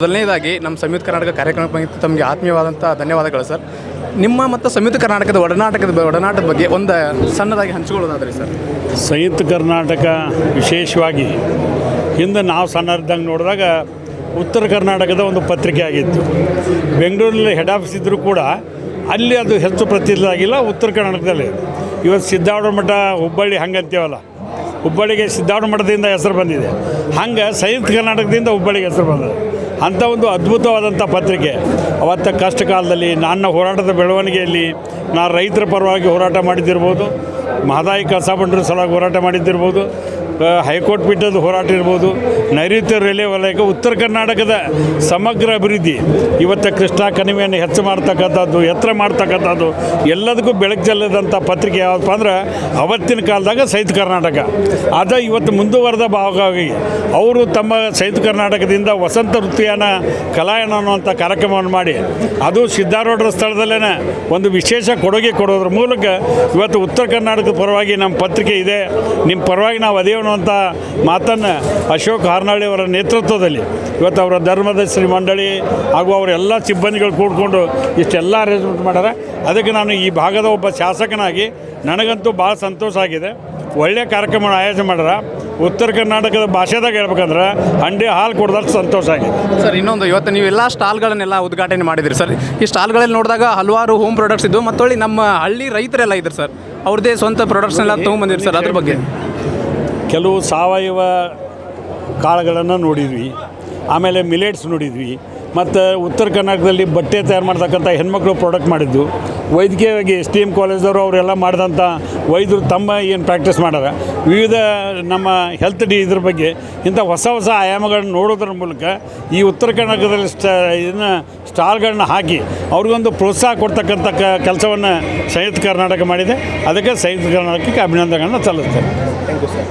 ಮೊದಲನೇದಾಗಿ ನಮ್ಮ ಸಂಯುಕ್ತ ಕರ್ನಾಟಕ ಕಾರ್ಯಕ್ರಮಕ್ಕೆ ತಮಗೆ ಆತ್ಮೀಯವಾದಂಥ ಧನ್ಯವಾದಗಳು ಸರ್. ನಿಮ್ಮ ಮತ್ತು ಸಂಯುಕ್ತ ಕರ್ನಾಟಕದ ಒಡನಾಟದ ಬಗ್ಗೆ ಒಂದು ಸಣ್ಣದಾಗಿ ಹಂಚಿಕೊಳ್ಳೋದಾದ್ರೆ ಸರ್. ಸಂಯುಕ್ತ ಕರ್ನಾಟಕ ವಿಶೇಷವಾಗಿ ಹಿಂದೆ ನಾವು ಸಣ್ಣರಿದ್ದಂಗೆ ನೋಡಿದಾಗ ಉತ್ತರ ಕರ್ನಾಟಕದ ಒಂದು ಪತ್ರಿಕೆ ಆಗಿತ್ತು. ಬೆಂಗಳೂರಲ್ಲಿ ಹೆಡ್ ಆಫೀಸ್ ಇದ್ದರೂ ಕೂಡ ಅಲ್ಲಿ ಅದು ಹೆಚ್ಚು ಪ್ರತಿನಿಧಿ ಆಗಿಲ್ಲ. ಉತ್ತರ ಕರ್ನಾಟಕದಲ್ಲಿ ಇವತ್ತು ಸಿದ್ದಾರೂಢ ಮಠ ಹುಬ್ಬಳ್ಳಿ ಹಂಗಂತೀವಲ್ಲ, ಹುಬ್ಬಳ್ಳಿಗೆ ಸಿದ್ದಾರೂಢ ಮಠದಿಂದ ಹೆಸರು ಬಂದಿದೆ. ಹಂಗೆ ಸಂಯುಕ್ತ ಕರ್ನಾಟಕದಿಂದ ಹುಬ್ಬಳ್ಳಿಗೆ ಹೆಸರು ಬಂದಿದೆ. ಅಂಥ ಒಂದು ಅದ್ಭುತವಾದಂಥ ಪತ್ರಿಕೆ. ಅವತ್ತ ಕಷ್ಟ ಕಾಲದಲ್ಲಿ ನನ್ನ ಹೋರಾಟದ ಬೆಳವಣಿಗೆಯಲ್ಲಿ ನಾನು ರೈತರ ಪರವಾಗಿ ಹೋರಾಟ ಮಾಡಿದ್ದಿರ್ಬೋದು, ಮಹದಾಯಿ ಕಸ ಬಂಡರ ಸಲುವಾಗಿ ಹೋರಾಟ ಮಾಡಿದ್ದಿರ್ಬೋದು, ಹೈಕೋರ್ಟ್ ಪೀಠದ ಹೋರಾಟ ಇರ್ಬೋದು, ನೈಋತ್ಯ ರೈಲ್ವೆ ವಲಯಕ್ಕೆ ಉತ್ತರ ಕರ್ನಾಟಕದ ಸಮಗ್ರ ಅಭಿವೃದ್ಧಿ, ಇವತ್ತು ಕೃಷ್ಣಾ ಕಣಿವೆಯನ್ನು ಹೆಚ್ಚು ಮಾಡ್ತಕ್ಕಂಥದ್ದು, ಎತ್ತರ ಮಾಡ್ತಕ್ಕಂಥದ್ದು, ಎಲ್ಲದಕ್ಕೂ ಬೆಳಕು ಚೆಲ್ಲದಂಥ ಪತ್ರಿಕೆ ಯಾವುದಪ್ಪ ಅಂದ್ರೆ ಅವತ್ತಿನ ಕಾಲದಾಗ ಸಂಯುಕ್ತ ಕರ್ನಾಟಕ. ಅದು ಇವತ್ತು ಮುಂದುವರೆದ ಭಾಗವಾಗಿ ಅವರು ತಮ್ಮ ಸಂಯುಕ್ತ ಕರ್ನಾಟಕದಿಂದ ವಸಂತ ಋತುಯಾನ ಕಲಾಯನ ಅನ್ನುವಂಥ ಕಾರ್ಯಕ್ರಮವನ್ನು ಮಾಡಿ ಅದು ಸಿದ್ದಾರೂಢರ ಸ್ಥಳದಲ್ಲೇ ಒಂದು ವಿಶೇಷ ಕೊಡುಗೆ ಕೊಡೋದ್ರ ಮೂಲಕ ಇವತ್ತು ಉತ್ತರ ಕರ್ನಾಟಕದ ಪರವಾಗಿ ನಮ್ಮ ಪತ್ರಿಕೆ ಇದೆ, ನಿಮ್ಮ ಪರವಾಗಿ ನಾವು ಅದೇ ಅನ್ನುವಂಥ ಮಾತನ್ನು ಅಶೋಕ್ ಹಾರ್ನಳ್ಳಿ ಅವರ ನೇತೃತ್ವದಲ್ಲಿ ಇವತ್ತು ಅವರ ಧರ್ಮದರ್ಶಿ ಮಂಡಳಿ ಹಾಗೂ ಅವರೆಲ್ಲ ಸಿಬ್ಬಂದಿಗಳು ಕೂಡಿಕೊಂಡು ಇಷ್ಟೆಲ್ಲ ಅರೇಂಜ್ಮೆಂಟ್ ಮಾಡ್ಯಾರ. ಅದಕ್ಕೆ ನಾನು ಈ ಭಾಗದ ಒಬ್ಬ ಶಾಸಕನಾಗಿ ನನಗಂತೂ ಭಾಳ ಸಂತೋಷ ಆಗಿದೆ. ಒಳ್ಳೆಯ ಕಾರ್ಯಕ್ರಮ ಆಯೋಜನೆ ಮಾಡ್ಯಾರ. ಉತ್ತರ ಕರ್ನಾಟಕದ ಭಾಷೆದಾಗ ಹೇಳ್ಬೇಕಂದ್ರೆ ಹಂಡಿ ಹಾಲು ಕೊಡೋದಷ್ಟು ಸಂತೋಷ ಆಗಿದೆ ಸರ್. ಇನ್ನೊಂದು, ಇವತ್ತು ನೀವೆಲ್ಲ ಸ್ಟಾಲ್ಗಳನ್ನೆಲ್ಲ ಉದ್ಘಾಟನೆ ಮಾಡಿದಿರಿ ಸರ್. ಈ ಸ್ಟಾಲ್ಗಳಲ್ಲಿ ನೋಡಿದಾಗ ಹಲವಾರು ಹೋಮ್ ಪ್ರಾಡಕ್ಟ್ಸ್ ಇದ್ದು ಮತ್ತು ನಮ್ಮ ಹಳ್ಳಿ ರೈತರೆಲ್ಲ ಇದ್ರು ಸರ್, ಅವ್ರದ್ದೇ ಸ್ವಂತ ಪ್ರಾಡಕ್ಟ್ಸ್ನೆಲ್ಲ ತೊಗೊಂಬಂದಿರಿ ಸರ್. ಅದ್ರ ಬಗ್ಗೆ ಕೆಲವು ಸಾವಯವ ಕಾಳುಗಳನ್ನು ನೋಡಿದ್ವಿ, ಆಮೇಲೆ ಮಿಲೆಟ್ಸ್ ನೋಡಿದ್ವಿ, ಮತ್ತು ಉತ್ತರ ಕರ್ನಾಟಕದಲ್ಲಿ ಬಟ್ಟೆ ತಯಾರು ಮಾಡ್ತಕ್ಕಂಥ ಹೆಣ್ಮಕ್ಳು ಪ್ರಾಡಕ್ಟ್ ಮಾಡಿದ್ದು, ವೈದ್ಯಕೀಯವಾಗಿ STM ಕಾಲೇಜವರು ಅವರೆಲ್ಲ ಮಾಡಿದಂಥ ವೈದ್ಯರು ತಮ್ಮ ಏನು ಪ್ರಾಕ್ಟೀಸ್ ಮಾಡ್ಯಾರ, ವಿವಿಧ ನಮ್ಮ ಹೆಲ್ತ್ ಇದ್ರ ಬಗ್ಗೆ ಇಂಥ ಹೊಸ ಹೊಸ ಆಯಾಮಗಳನ್ನ ನೋಡೋದ್ರ ಮೂಲಕ ಈ ಉತ್ತರ ಕರ್ನಾಟಕದಲ್ಲಿ ಇದನ್ನು ಸ್ಟಾಲ್ಗಳನ್ನ ಹಾಕಿ ಅವ್ರಿಗೊಂದು ಪ್ರೋತ್ಸಾಹ ಕೊಡ್ತಕ್ಕಂಥ ಕೆಲಸವನ್ನು ಸಂಯುಕ್ತ ಕರ್ನಾಟಕ ಮಾಡಿದೆ. ಅದಕ್ಕೆ ಸಂಯುಕ್ತ ಕರ್ನಾಟಕಕ್ಕೆ ಅಭಿನಂದನೆಗಳನ್ನು ಸಲ್ಲಿಸ್ತೇನೆ. Thank you sir.